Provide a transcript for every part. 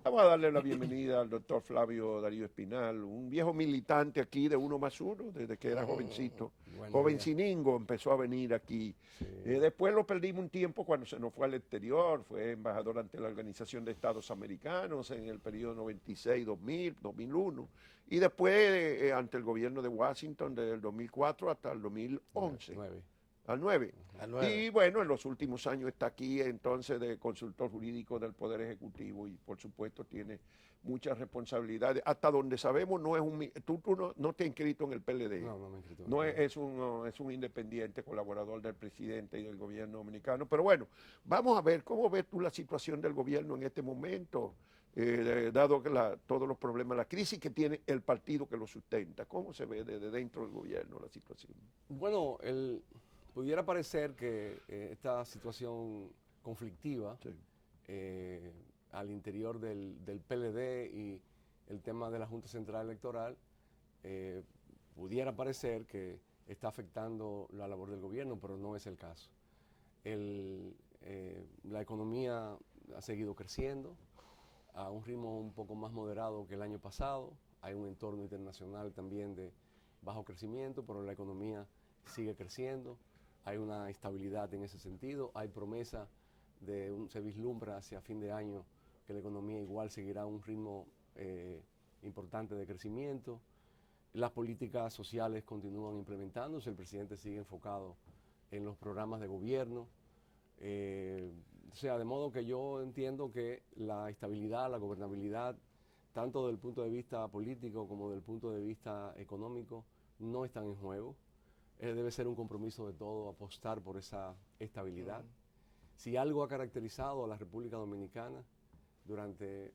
Vamos a darle la bienvenida al doctor Flavio Darío Espinal, un viejo militante aquí de Uno más Uno, desde que era jovencito. Buenos días. Jovenciningo empezó a venir aquí. Sí. Después lo perdimos un tiempo cuando se nos fue al exterior, fue embajador ante la Organización de Estados Americanos en el periodo 96-2000, 2001, y después ante el gobierno de Washington desde el 2004 hasta el 2011. 9. Al 9. Al 9. Y bueno, en los últimos años está aquí entonces de consultor jurídico del Poder Ejecutivo y por supuesto tiene muchas responsabilidades. Hasta donde sabemos no es tú no te has inscrito en el PLD. No me he inscrito. No es un independiente colaborador del presidente y del gobierno dominicano. Pero bueno, vamos a ver cómo ves tú la situación del gobierno en este momento, dado que todos los problemas, la crisis que tiene el partido que lo sustenta. ¿Cómo se ve desde dentro del gobierno la situación? Bueno, pudiera parecer que esta situación conflictiva Sí. al interior del PLD y el tema de la Junta Central Electoral pudiera parecer que está afectando la labor del gobierno, pero no es el caso. La economía ha seguido creciendo a un ritmo un poco más moderado que el año pasado. Hay un entorno internacional también de bajo crecimiento, pero la economía sigue creciendo. Hay una estabilidad en ese sentido, hay promesa se vislumbra hacia fin de año que la economía igual seguirá un ritmo importante de crecimiento. Las políticas sociales continúan implementándose, el presidente sigue enfocado en los programas de gobierno. O sea, de modo que yo entiendo que la estabilidad, la gobernabilidad, tanto desde el punto de vista político como desde el punto de vista económico, no están en juego. Debe ser un compromiso de todo apostar por esa estabilidad. Si algo ha caracterizado a la República Dominicana durante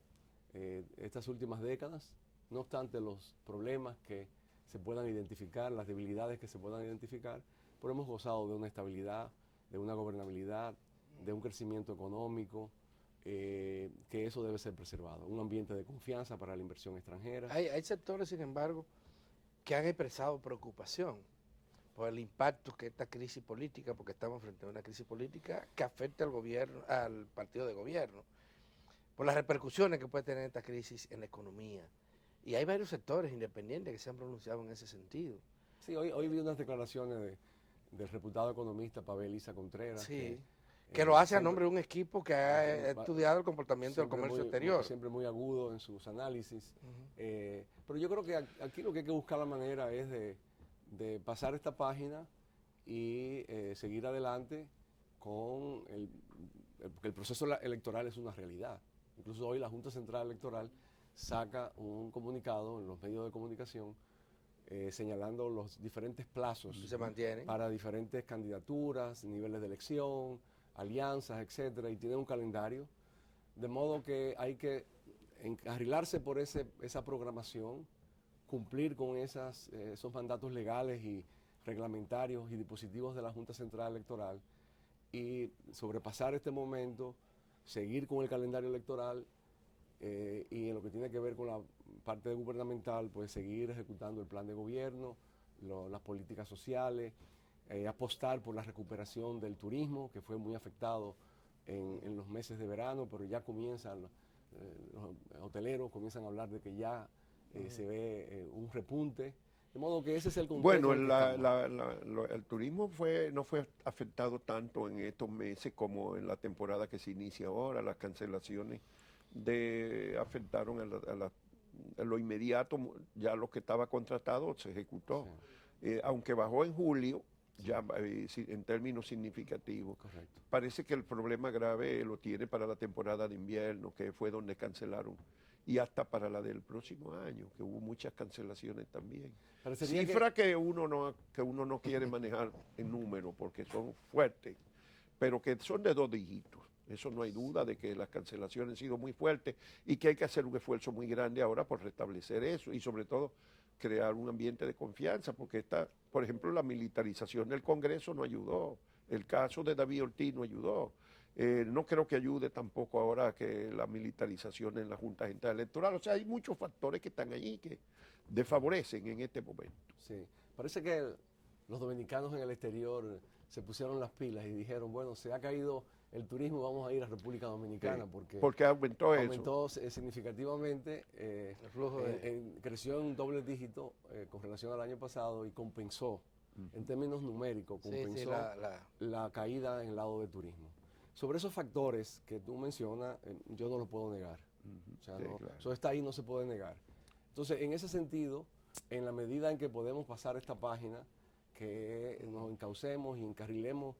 estas últimas décadas, no obstante los problemas que se puedan identificar, las debilidades que se puedan identificar, pero hemos gozado de una estabilidad, de una gobernabilidad, de un crecimiento económico, que eso debe ser preservado. Un ambiente de confianza para la inversión extranjera. Hay sectores, sin embargo, que han expresado preocupación por el impacto que esta crisis política, porque estamos frente a una crisis política que afecta al gobierno, al partido de gobierno, por las repercusiones que puede tener esta crisis en la economía. Y hay varios sectores independientes que se han pronunciado en ese sentido. Sí, hoy vi unas declaraciones del reputado economista Pavel Isa Contreras. Sí, que lo hace a nombre de un equipo que ha estudiado el comportamiento del comercio exterior. Siempre muy agudo en sus análisis. Pero yo creo que aquí lo que hay que buscar la manera es de pasar esta página y seguir adelante con porque el proceso electoral es una realidad. Incluso hoy la Junta Central Electoral saca un comunicado en los medios de comunicación señalando los diferentes plazos Se mantienen para diferentes candidaturas, niveles de elección, alianzas, etcétera, y tiene un calendario, de modo que hay que encarrilarse por esa programación, cumplir con esos mandatos legales y reglamentarios y dispositivos de la Junta Central Electoral y sobrepasar este momento, seguir con el calendario electoral y en lo que tiene que ver con la parte gubernamental, pues seguir ejecutando el plan de gobierno, las políticas sociales, apostar por la recuperación del turismo, que fue muy afectado en los meses de verano, pero ya comienzan, los hoteleros comienzan a hablar de que ya se ve un repunte, de modo que ese es el contexto. Bueno, el turismo no fue afectado tanto en estos meses como en la temporada que se inicia ahora. Las cancelaciones afectaron en lo inmediato, ya lo que estaba contratado se ejecutó. Sí. Aunque bajó en julio, sí, ya en términos significativos. Correcto. Parece que el problema grave lo tiene para la temporada de invierno, que fue donde cancelaron, y hasta para la del próximo año, que hubo muchas cancelaciones también. Cifras que uno no quiere manejar en número porque son fuertes, pero que son de 2 dígitos. Eso no hay duda de que las cancelaciones han sido muy fuertes y que hay que hacer un esfuerzo muy grande ahora por restablecer eso y sobre todo crear un ambiente de confianza, porque por ejemplo, la militarización del Congreso no ayudó, el caso de David Ortiz no ayudó. No creo que ayude tampoco ahora que la militarización en la Junta Central Electoral. O sea, hay muchos factores que están ahí que desfavorecen en este momento. Sí, parece que los dominicanos en el exterior se pusieron las pilas y dijeron, bueno, se ha caído el turismo, vamos a ir a República Dominicana, porque aumentó significativamente, el flujo creció en un doble dígito con relación al año pasado y compensó, en términos numéricos, compensó la caída en el lado de turismo. Sobre esos factores que tú mencionas, yo no lo puedo negar. O sea, eso está ahí, no se puede negar. Entonces, en ese sentido, en la medida en que podemos pasar esta página, que nos encaucemos y encarrilemos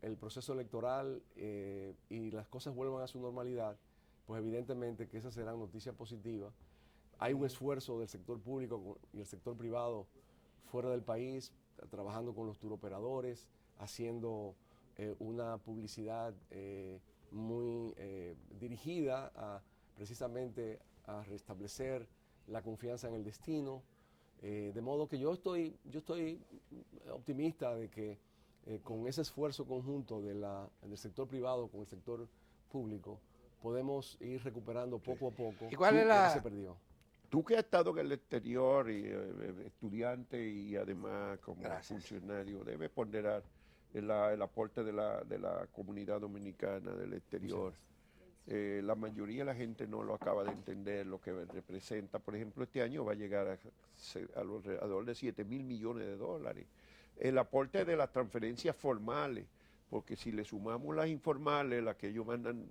el proceso electoral y las cosas vuelvan a su normalidad, pues evidentemente que esas serán noticias positivas. Hay un esfuerzo del sector público y el sector privado fuera del país, trabajando con los turoperadores, haciendo una publicidad muy dirigida precisamente a restablecer la confianza en el destino, de modo que yo estoy optimista de que con ese esfuerzo conjunto del sector privado con el sector público podemos ir recuperando poco a poco lo que se perdió. Tú que has estado en el exterior, y, estudiante y además como funcionario, debes ponderar el aporte de la comunidad dominicana del exterior. La mayoría de la gente no lo acaba de entender lo que representa. Por ejemplo, este año va a llegar alrededor de 7.000 millones de dólares. El aporte de las transferencias formales, porque si le sumamos las informales, las que ellos mandan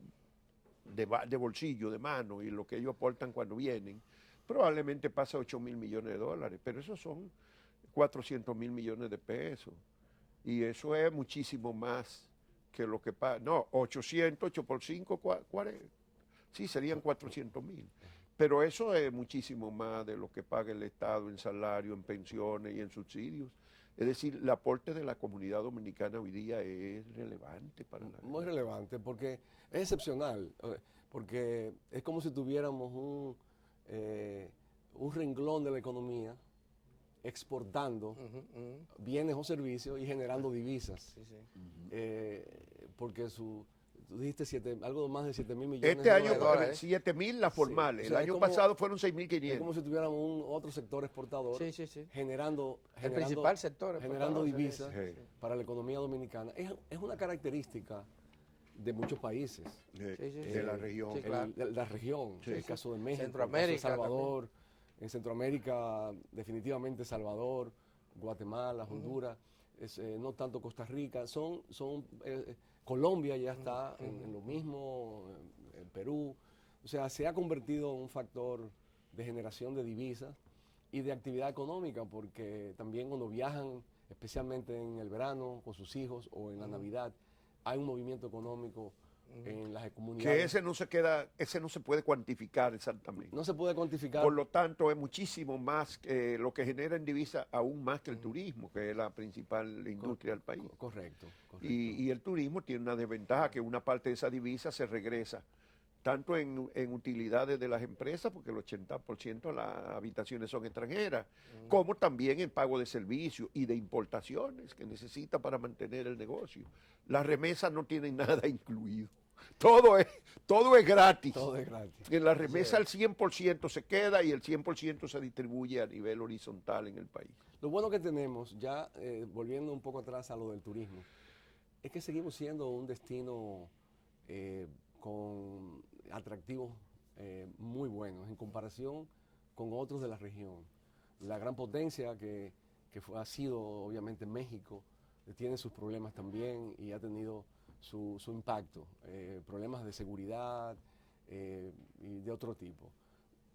de bolsillo, de mano, y lo que ellos aportan cuando vienen, probablemente pasa 8.000 millones de dólares, pero esos son 400.000 millones de pesos. Y eso es muchísimo más que lo que paga. No, 800, 8 por 5, 40. Sí, serían 400.000. Pero eso es muchísimo más de lo que paga el Estado en salario, en pensiones y en subsidios. Es decir, el aporte de la comunidad dominicana hoy día es relevante para la... Muy relevante, porque es excepcional, porque es como si tuviéramos un renglón de la economía exportando bienes o servicios y generando divisas. Porque tú dijiste algo más de 7.000 millones este año, de dólares. 7.000 las formales. Sí. O sea, el año pasado fueron 6.500. Es como si tuviéramos otro sector exportador generando el principal sector generando divisas para la economía dominicana. Es una característica de muchos países. De la región. De la región. El caso de México, Centroamérica, el caso de Salvador. En Centroamérica, definitivamente Salvador, Guatemala, Honduras, no tanto Costa Rica. Colombia ya está en lo mismo, en Perú. O sea, se ha convertido en un factor de generación de divisas y de actividad económica, porque también cuando viajan, especialmente en el verano, con sus hijos o en la Navidad, hay un movimiento económico en las comunidades. Que ese no se puede cuantificar exactamente. No se puede cuantificar. Por lo tanto, es muchísimo más lo que genera en divisa, aún más que el turismo, que es la principal industria del país. Correcto. Y el turismo tiene una desventaja, que una parte de esa divisa se regresa tanto en utilidades de las empresas, porque el 80% de las habitaciones son extranjeras, como también en pago de servicios y de importaciones que necesita para mantener el negocio. Las remesas no tienen nada incluido. Todo es gratis. Todo es gratis. En la remesa el 100% se queda y el 100% se distribuye a nivel horizontal en el país. Lo bueno que tenemos, ya volviendo un poco atrás a lo del turismo, es que seguimos siendo un destino con atractivos muy buenos en comparación con otros de la región. La gran potencia que ha sido obviamente México tiene sus problemas también y ha tenido su impacto, problemas de seguridad y de otro tipo.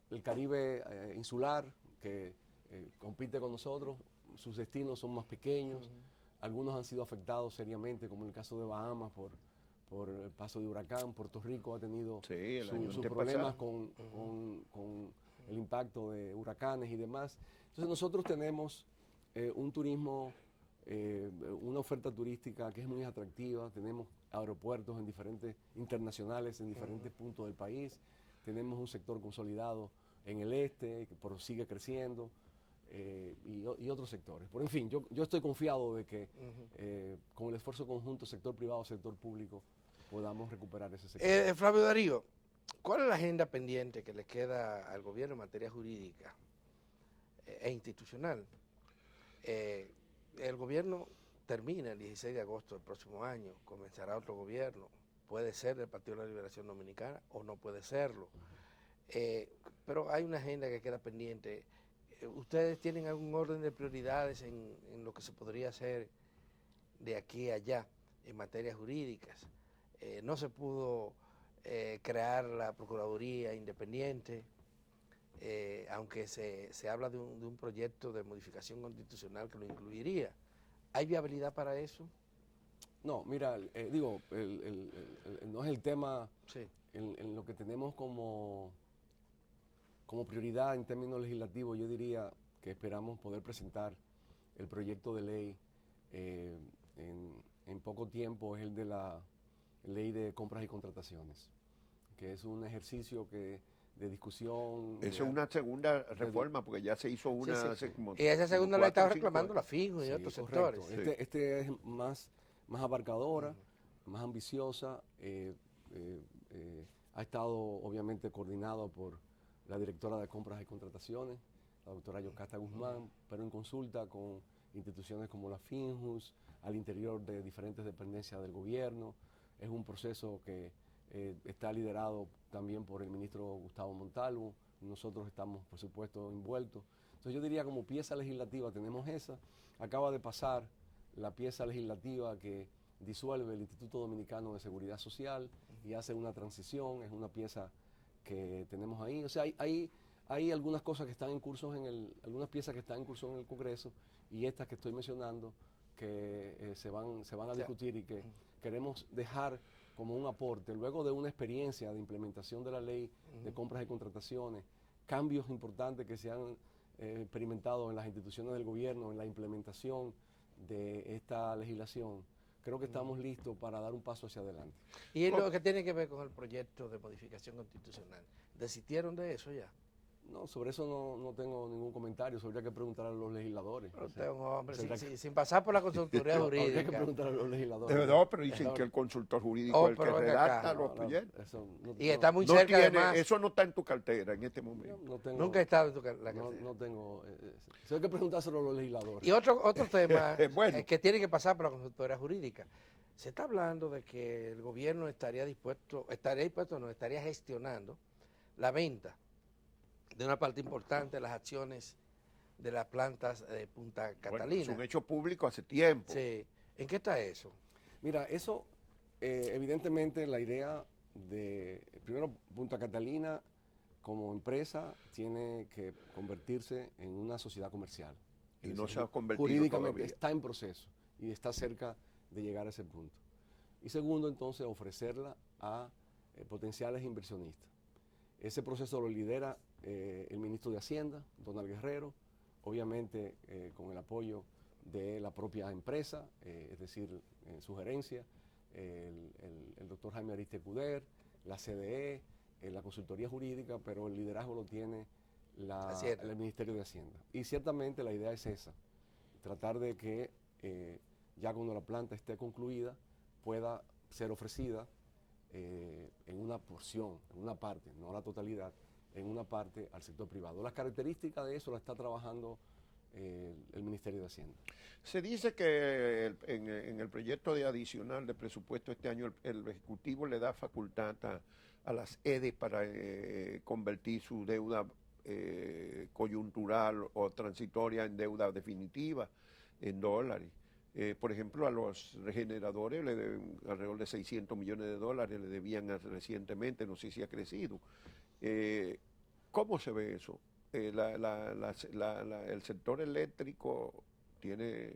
El Caribe insular, que compite con nosotros, sus destinos son más pequeños, algunos han sido afectados seriamente, como en el caso de Bahamas por el paso de huracán. Puerto Rico ha tenido sus problemas con el impacto de huracanes y demás. Entonces nosotros tenemos un turismo, una oferta turística que es muy atractiva, tenemos aeropuertos internacionales en diferentes puntos del país, tenemos un sector consolidado en el este que sigue creciendo y otros sectores. Pero en fin, yo estoy confiado de que con el esfuerzo conjunto, sector privado, sector público, podamos recuperar ese sector. Flavio Darío, ¿cuál es la agenda pendiente que le queda al gobierno en materia jurídica e institucional? El gobierno termina el 16 de agosto del próximo año, comenzará otro gobierno, puede ser del Partido de la Liberación Dominicana o no puede serlo. Pero hay una agenda que queda pendiente. ¿Ustedes tienen algún orden de prioridades en lo que se podría hacer de aquí a allá en materias jurídicas? No se pudo crear la Procuraduría Independiente, aunque se habla de un proyecto de modificación constitucional que lo incluiría. ¿Hay viabilidad para eso? No, mira, no es el tema Sí. en lo que tenemos como prioridad en términos legislativos. Yo diría que esperamos poder presentar el proyecto de ley en poco tiempo. Es el de la ley de compras y contrataciones, que es un ejercicio de discusión. Eso es una segunda reforma, porque ya se hizo una hace como... Y esa segunda la estaba reclamando la FIJO y otros correcto. sectores. Este es más abarcadora, más ambiciosa. Ha estado obviamente coordinado por la directora de compras y contrataciones, la doctora Yocasta Guzmán, pero en consulta con instituciones como la FINJUS, al interior de diferentes dependencias del gobierno. Es un proceso que está liderado también por el ministro Gustavo Montalvo. Nosotros estamos, por supuesto, envueltos. Entonces yo diría, como pieza legislativa tenemos esa. Acaba de pasar la pieza legislativa que disuelve el Instituto Dominicano de Seguridad Social y hace una transición. Es una pieza que tenemos ahí. O sea, hay algunas cosas que están en curso algunas piezas que están en curso en el Congreso, y estas que estoy mencionando que se van a discutir y que queremos dejar como un aporte, luego de una experiencia de implementación de la ley de compras y contrataciones, cambios importantes que se han experimentado en las instituciones del gobierno, en la implementación de esta legislación. Creo que estamos listos para dar un paso hacia adelante. Y lo que tiene que ver con el proyecto de modificación constitucional, ¿desistieron de eso ya? No, sobre eso no tengo ningún comentario, eso habría que preguntar a los legisladores. Pero usted es un hombre sin pasar por la consultoría jurídica. Habría que preguntar a los legisladores. No, pero dicen que el consultor jurídico es el que redacta los proyectos. Y está muy cerca, además. Eso no está en tu cartera en este momento. Nunca ha estado en la cartera. No tengo. Eso hay que preguntárselo a los legisladores. Y otro tema que tiene que pasar por la consultoría jurídica. Se está hablando de que el gobierno estaría gestionando la venta de una parte importante de las acciones de las plantas de Punta Catalina. Bueno, es un hecho público hace tiempo. Sí. ¿En qué está eso? Mira, eso, evidentemente la idea de, primero, Punta Catalina como empresa tiene que convertirse en una sociedad comercial. Y no se ha convertido jurídicamente todavía. Está en proceso y está cerca de llegar a ese punto. Y segundo, entonces, ofrecerla a potenciales inversionistas. Ese proceso lo lidera el ministro de Hacienda, Donald Guerrero, obviamente con el apoyo de la propia empresa, es decir, en su gerencia, el doctor Jaime Ariste Cuder, la CDE, la consultoría jurídica, pero el liderazgo lo tiene el Ministerio de Hacienda. Y ciertamente la idea es esa, tratar de que ya cuando la planta esté concluida pueda ser ofrecida en una porción, en una parte, no la totalidad, en una parte al sector privado. Las características de eso la está trabajando el Ministerio de Hacienda. Se dice que en el proyecto de adicional de presupuesto este año el Ejecutivo le da facultad a las EDE para convertir su deuda coyuntural o transitoria en deuda definitiva en dólares. Por ejemplo, a los regeneradores le deben alrededor de $600 millones, le debían recientemente, no sé si ha crecido. ¿Cómo se ve eso? El sector eléctrico tiene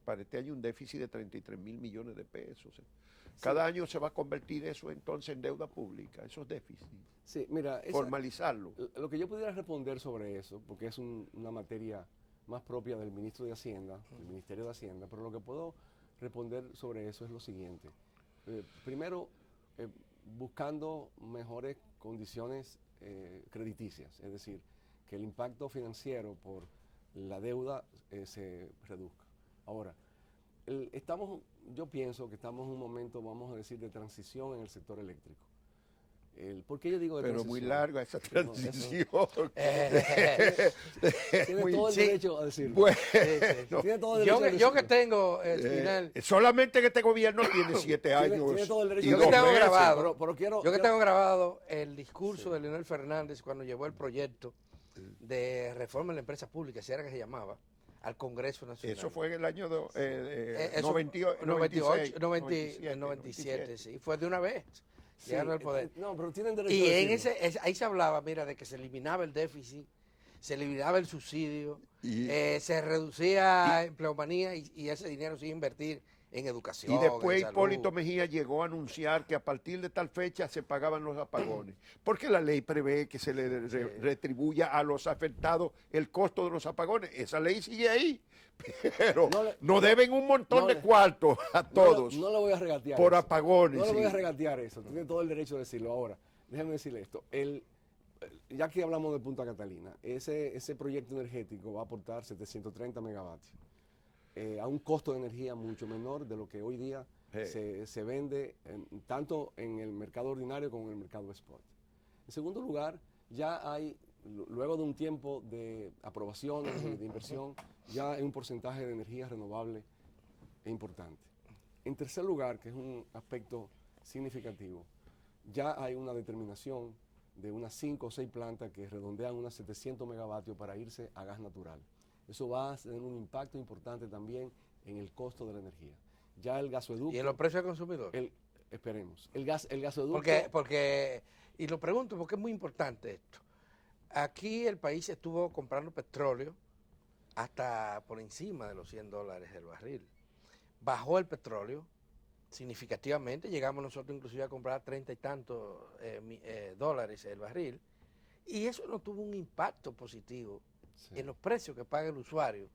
para este año un déficit de 33.000 millones de pesos. Cada año se va a convertir eso entonces en deuda pública, esos déficits. Sí, mira, formalizarlo. Lo que yo pudiera responder sobre eso, porque es una materia más propia del ministro de Hacienda, del Ministerio de Hacienda, pero lo que puedo responder sobre eso es lo siguiente. Primero, buscando mejores condiciones crediticias, es decir, que el impacto financiero por la deuda se reduzca. Ahora, yo pienso que estamos en un momento, vamos a decir, de transición en el sector eléctrico. ¿Por qué yo digo de Pero muy transición? larga esa No, transición. Tiene todo el derecho a decirlo. Bueno, Tiene todo el derecho a Yo que decirlo. tengo, Espinal, solamente que este gobierno tiene 7 años. Tiene todo el derecho y a yo que dos tengo decirlo. meses. grabado, Pero quiero, yo que quiero- tengo grabado el discurso de Leonel Fernández cuando llevó el proyecto de reforma de la empresa pública, si era que se llamaba, al Congreso Nacional. Eso fue en el año Eso, 98, 98, 97, 97, sí, fue de una vez, sí, llegando al poder. no, pero tienen derecho Y a en decirlo. ahí se hablaba, mira, de que se eliminaba el déficit, se eliminaba el subsidio, Y- se reducía empleomanía y ese dinero se iba a invertir en educación. Y después en salud. Hipólito Mejía llegó a anunciar que a partir de tal fecha se pagaban los apagones, porque la ley prevé que se le retribuya a los afectados el costo de los apagones. Esa ley sigue ahí, pero no deben un montón de cuartos a todos No le voy a regatear por eso. apagones. No le voy a sí. regatear eso. Tiene todo el derecho de decirlo. Ahora, déjeme decirle esto. Ya que hablamos de Punta Catalina, ese proyecto energético va a aportar 730 megavatios. A un costo de energía mucho menor de lo que hoy día se vende tanto en el mercado ordinario como en el mercado spot. En segundo lugar, ya hay, luego de un tiempo de aprobaciones y de inversión, ya hay un porcentaje de energía renovable importante. En tercer lugar, que es un aspecto significativo, ya hay una determinación de unas 5 o 6 plantas que redondean unas 700 megavatios para irse a gas natural. Eso va a tener un impacto importante también en el costo de la energía. Ya el gasoducto... ¿Y en los precios al consumidor? Esperemos. El gasoducto... Porque, y lo pregunto porque es muy importante esto. Aquí el país estuvo comprando petróleo hasta por encima de los $100 el barril. Bajó el petróleo significativamente, llegamos nosotros inclusive a comprar 30 y tantos dólares el barril, y eso no tuvo un impacto positivo en los precios que paga el usuario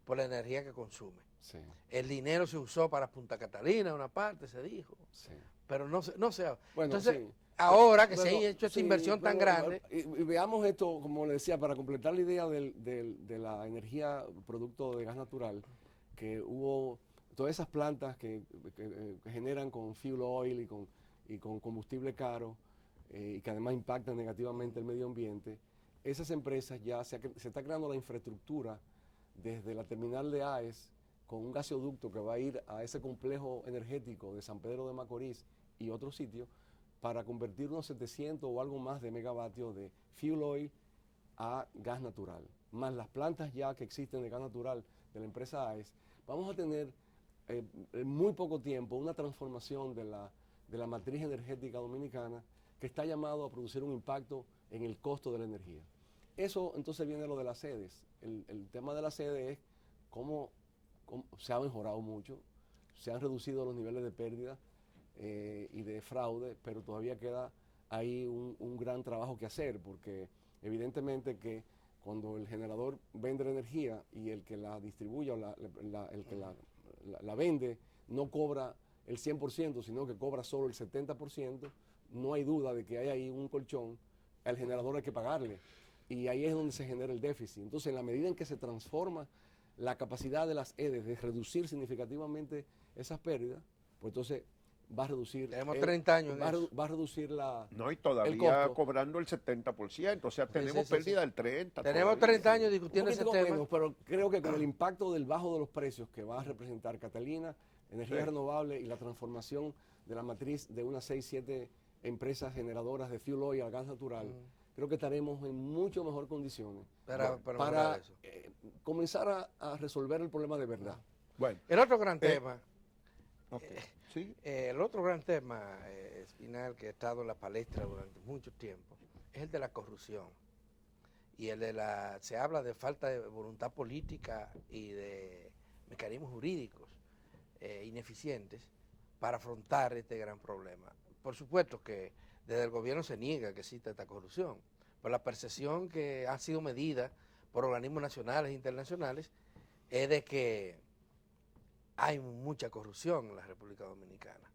por la energía que consume. Sí. El dinero se usó para Punta Catalina, una parte se dijo, Sí. pero no se... Bueno, Entonces, sí. ahora que Bueno, se ha hecho esta sí, inversión tan pero, grande... Y veamos esto, como le decía, para completar la idea de la energía producto de gas natural, que hubo todas esas plantas que generan con fuel oil y con combustible caro y que además impactan negativamente el medio ambiente. Esas empresas ya se está creando la infraestructura desde la terminal de AES con un gasoducto que va a ir a ese complejo energético de San Pedro de Macorís y otros sitios para convertir unos 700 o algo más de megavatios de fuel oil a gas natural. Más las plantas ya que existen de gas natural de la empresa AES, vamos a tener en muy poco tiempo una transformación de la matriz energética dominicana que está llamado a producir un impacto en el costo de la energía. Eso entonces viene lo de las sedes. El tema de la sede es cómo se ha mejorado mucho, se han reducido los niveles de pérdida y de fraude, pero todavía queda ahí un gran trabajo que hacer, porque evidentemente que cuando el generador vende la energía y el que la distribuye o el que la vende no cobra el 100%, sino que cobra solo el 70%, no hay duda de que hay ahí un colchón, al generador hay que pagarle. Y ahí es donde se genera el déficit. Entonces, en la medida en que se transforma la capacidad de las EDES de reducir significativamente esas pérdidas, pues entonces va a reducir... Tenemos 30 años en eso. Va a reducir la... No, y el todavía costo. cobrando el 70%, o sea, tenemos sí, pérdida del 30%. Tenemos todavía. 30 años Un discutiendo ese poquitico tema. menos, pero creo que con el impacto del bajo de los precios que va a representar Catalina, energía Sí. renovable y la transformación de la matriz de unas 6, 7 empresas generadoras de fuel oil a gas natural, creo que estaremos en mucho mejor condiciones Para para eso. comenzar a resolver el problema de verdad. Bueno, El otro gran tema, ok. Sí. el otro gran tema, Espinal, que ha estado en la palestra durante mucho tiempo, es el de la corrupción. Y el de se habla de falta de voluntad política y de mecanismos jurídicos ineficientes para afrontar este gran problema. Por supuesto que desde el gobierno se niega que exista esta corrupción, pero la percepción que ha sido medida por organismos nacionales e internacionales es de que hay mucha corrupción en la República Dominicana.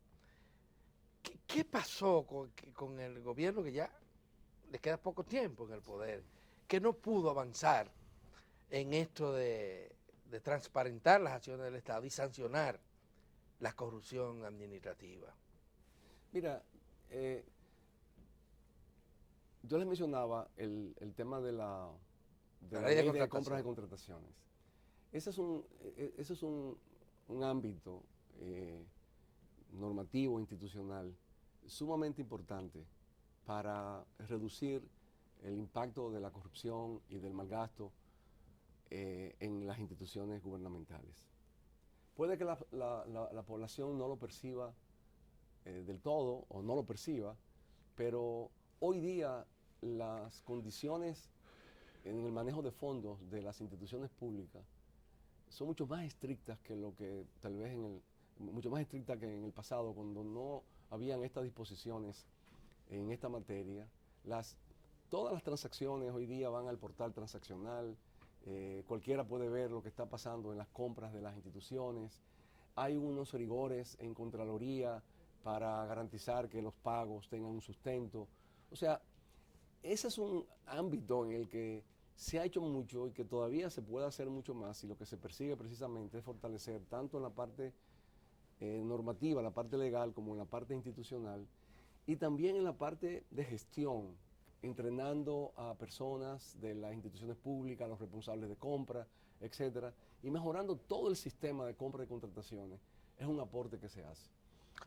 ¿Qué pasó con el gobierno que ya le queda poco tiempo en el poder, que no pudo avanzar en esto de transparentar las acciones del Estado y sancionar la corrupción administrativa? Mira, yo les mencionaba el tema de la ley de compras y contrataciones. Ese es un ámbito normativo, institucional, sumamente importante para reducir el impacto de la corrupción y del malgasto en las instituciones gubernamentales. Puede que la población no lo perciba del todo o no lo perciba, pero hoy día las condiciones en el manejo de fondos de las instituciones públicas son mucho más estrictas que lo que tal vez mucho más estrictas que en el pasado, cuando no habían estas disposiciones en esta materia. Todas las transacciones hoy día van al portal transaccional, cualquiera puede ver lo que está pasando en las compras de las instituciones. Hay unos rigores en Contraloría para garantizar que los pagos tengan un sustento. O sea, ese es un ámbito en el que se ha hecho mucho y que todavía se puede hacer mucho más, y lo que se persigue precisamente es fortalecer tanto en la parte normativa, la parte legal, como en la parte institucional, y también en la parte de gestión, entrenando a personas de las instituciones públicas, a los responsables de compra, etcétera, y mejorando todo el sistema de compra y contrataciones. Es un aporte que se hace.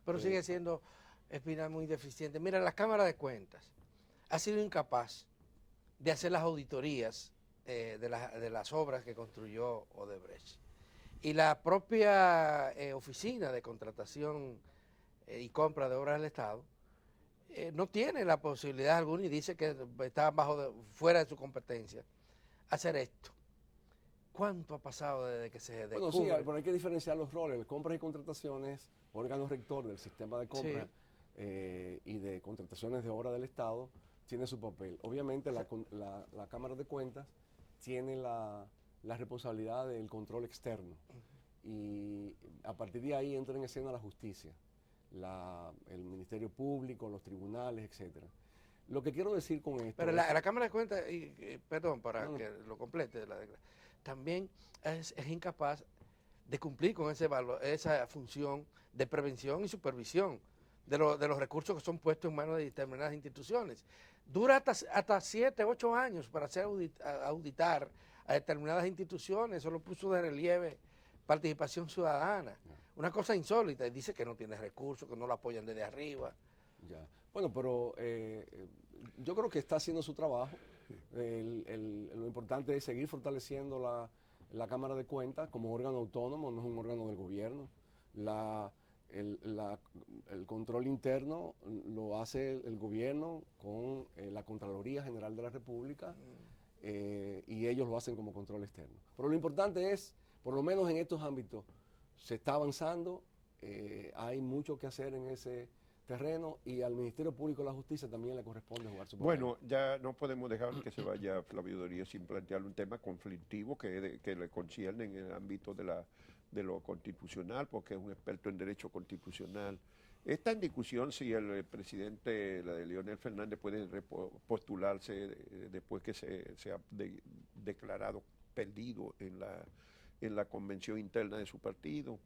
Pero sigue siendo, Espinal, muy deficiente. Mira, la Cámara de Cuentas ha sido incapaz de hacer las auditorías de las obras que construyó Odebrecht. Y la propia oficina de contratación y compra de obras del Estado no tiene la posibilidad alguna, y dice que está fuera de su competencia, hacer esto. ¿Cuánto ha pasado desde que se descubre? Bueno, sí, pero hay que diferenciar los roles. Compras y contrataciones, órgano rector del sistema de compra y de contrataciones de obra del Estado, tiene su papel. Obviamente la Cámara de Cuentas tiene la responsabilidad del control externo, y a partir de ahí entra en escena la justicia, el Ministerio Público, los tribunales, etcétera. Lo que quiero decir con esto... Pero la Cámara de Cuentas, perdón, que lo complete, también es incapaz de cumplir con esa función de prevención y supervisión de los recursos que son puestos en manos de determinadas instituciones. Dura hasta 7, 8 años para hacer auditar a determinadas instituciones. Eso lo puso de relieve Participación Ciudadana. Una cosa insólita. Y dice que no tiene recursos, que no lo apoyan desde arriba. Ya. Bueno, pero yo creo que está haciendo su trabajo. Lo importante es seguir fortaleciendo la Cámara de Cuentas como órgano autónomo, no es un órgano del gobierno. El control interno lo hace el gobierno con la Contraloría General de la República, y ellos lo hacen como control externo. Pero lo importante es, por lo menos en estos ámbitos, se está avanzando, hay mucho que hacer en ese terreno, y al Ministerio Público de la Justicia también le corresponde jugar su papel. Bueno, ya no podemos dejar que se vaya Flavio Doria sin plantear un tema conflictivo que le concierne en el ámbito de lo constitucional, porque es un experto en derecho constitucional. Está en discusión si el presidente Leonel Fernández puede postularse después que se ha declarado perdido en la convención interna de su partido.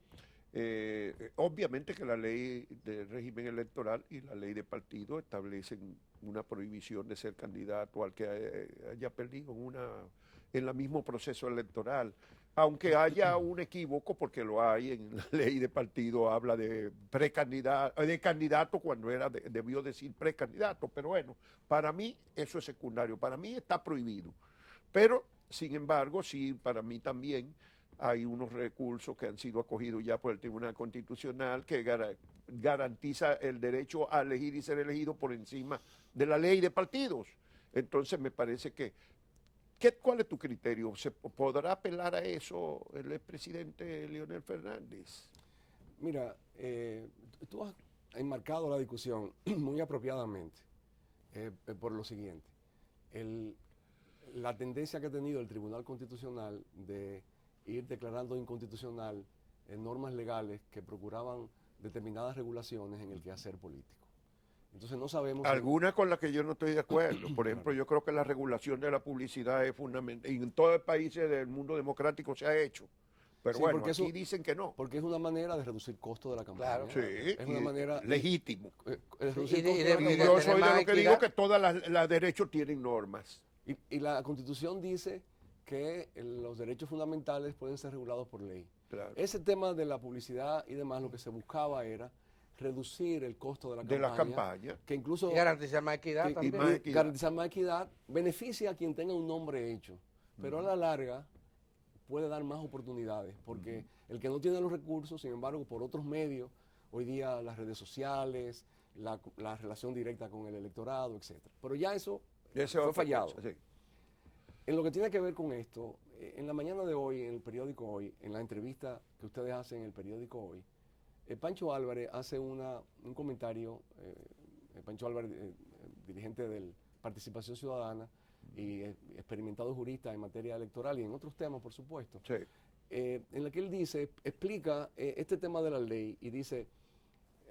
Obviamente que la ley del régimen electoral y la ley de partido establecen una prohibición de ser candidato al que haya perdido en el mismo proceso electoral, aunque haya un equívoco, porque lo hay en la ley de partido, habla de candidato cuando debió decir precandidato, pero bueno, para mí eso es secundario, para mí está prohibido, pero sin embargo, sí, para mí también hay unos recursos que han sido acogidos ya por el Tribunal Constitucional que garantiza el derecho a elegir y ser elegido por encima de la ley de partidos. Entonces me parece ¿cuál es tu criterio? ¿Se podrá apelar a eso el expresidente Leonel Fernández? Mira, tú has enmarcado la discusión muy apropiadamente por lo siguiente. La tendencia que ha tenido el Tribunal Constitucional de ir declarando inconstitucional normas legales que procuraban determinadas regulaciones en el quehacer político. Entonces no sabemos... Algunas con las que yo no estoy de acuerdo. Por ejemplo, yo creo que la regulación de la publicidad es fundamental. Y en todos los países del mundo democrático se ha hecho. Pero Sí, bueno, porque aquí eso- dicen que no. Porque es una manera de reducir costo de la campaña. Claro. Sí, Es una manera legítimo. de reducir Y de- costo y de la de- Y y campaña. yo tener soy de más lo que equidad. digo que todas las derechos tienen normas. Y la Constitución dice que los derechos fundamentales pueden ser regulados por ley. Claro. Ese tema de la publicidad y demás, lo que se buscaba era reducir el costo de la De campaña. las campañas. Que incluso Y garantizar más equidad que- también. más equidad. garantizar más equidad beneficia a quien tenga un nombre hecho, pero a la larga puede dar más oportunidades, porque el que no tiene los recursos, sin embargo, por otros medios, hoy día las redes sociales, la relación directa con el electorado, etcétera. Pero ya eso Esa es fue otra fallado. cosa, sí. En lo que tiene que ver con esto, en la mañana de hoy, en el periódico Hoy, en la entrevista que ustedes hacen en el periódico Hoy, Pancho Álvarez hace un comentario, Pancho Álvarez, dirigente de Participación Ciudadana y experimentado jurista en materia electoral y en otros temas, por supuesto, Sí. en la que él explica este tema de la ley y dice,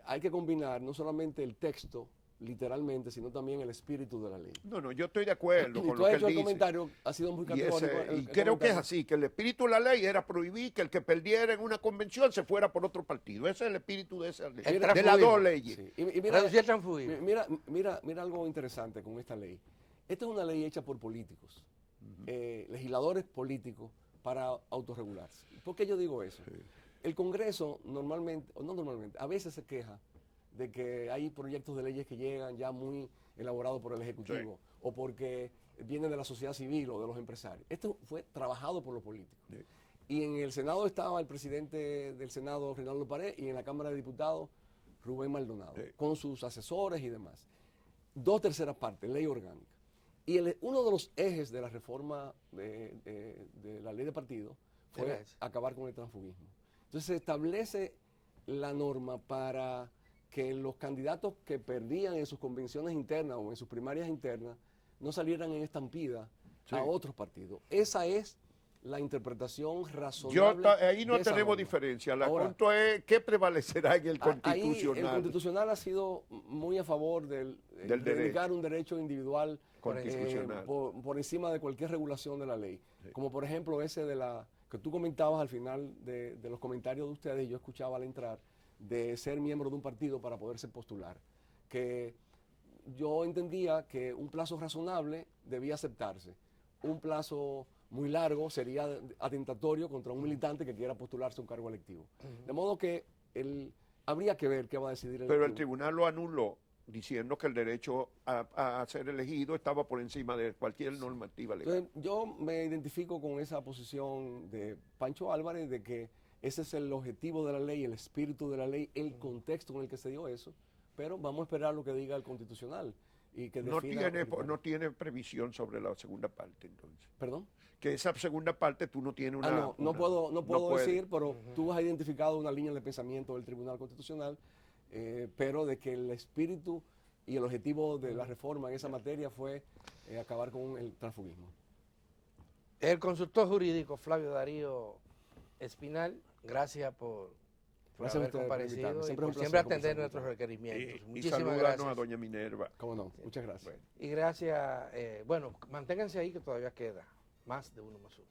hay que combinar no solamente el texto, literalmente, sino también el espíritu de la ley. No, yo estoy de acuerdo Y con tú lo has que hecho él el dice. comentario, ha sido muy Y, categórico. y creo que es así, que el espíritu de la ley era prohibir que el que perdiera en una convención se fuera por otro partido. Ese es el espíritu de esa ley. El De las transfugismo. dos leyes. Sí. Y mira, Reducir el transfugismo. mira algo interesante con esta ley. Esta es una ley hecha por políticos, legisladores políticos para autorregularse. ¿Por qué yo digo eso? El Congreso normalmente, o no normalmente, a veces se queja de que hay proyectos de leyes que llegan ya muy elaborados por el Ejecutivo o porque vienen de la sociedad civil o de los empresarios. Esto fue trabajado por los políticos. Sí. Y en el Senado estaba el presidente del Senado, Reinaldo Pared, y en la Cámara de Diputados, Rubén Maldonado, Sí. con sus asesores y demás. 2/3 partes, ley orgánica. Y uno de los ejes de la reforma de la ley de partido fue Era ese. acabar con el transfugismo. Entonces se establece la norma para que los candidatos que perdían en sus convenciones internas o en sus primarias internas no salieran en estampida Sí. a otros partidos. Esa es la interpretación Yo razonable. ahí no de esa tenemos norma. diferencia. El Ahora, asunto es qué prevalecerá en el Ahí constitucional. el constitucional ha sido muy a favor de Del dedicar un derecho individual Constitucional. por encima de cualquier regulación de la ley. Como por ejemplo ese que tú comentabas al final de los comentarios de ustedes, y yo escuchaba al entrar, de ser miembro de un partido para poderse postular. Que yo entendía que un plazo razonable debía aceptarse. Un plazo muy largo sería atentatorio contra un militante que quiera postularse a un cargo electivo. De modo que habría que ver qué va a decidir Pero el tribunal. tribunal lo anuló diciendo que el derecho a ser elegido estaba por encima de cualquier normativa legal. Entonces, yo me identifico con esa posición de Pancho Álvarez de que ese es el objetivo de la ley, el espíritu de la ley, el contexto en el que se dio eso, pero vamos a esperar lo que diga el Constitucional y que No defina... tiene previsión sobre la segunda parte, entonces. ¿Perdón? Que esa segunda parte tú no tienes una... No puedo puedes. decir, pero tú has identificado una línea de pensamiento del Tribunal Constitucional, pero de que el espíritu y el objetivo de la reforma en esa materia fue acabar con el transfugismo. El consultor jurídico Flavio Darío Espinal, gracias por Gracias a haber ustedes por comparecido invitarme. y Siempre es un por siempre placer atender conversar nuestros con requerimientos. Y Muchísimas salúdanos gracias. a doña Minerva. ¿Cómo no? Muchas gracias. Bueno. Y gracias, bueno, manténganse ahí que todavía queda más de 1+1.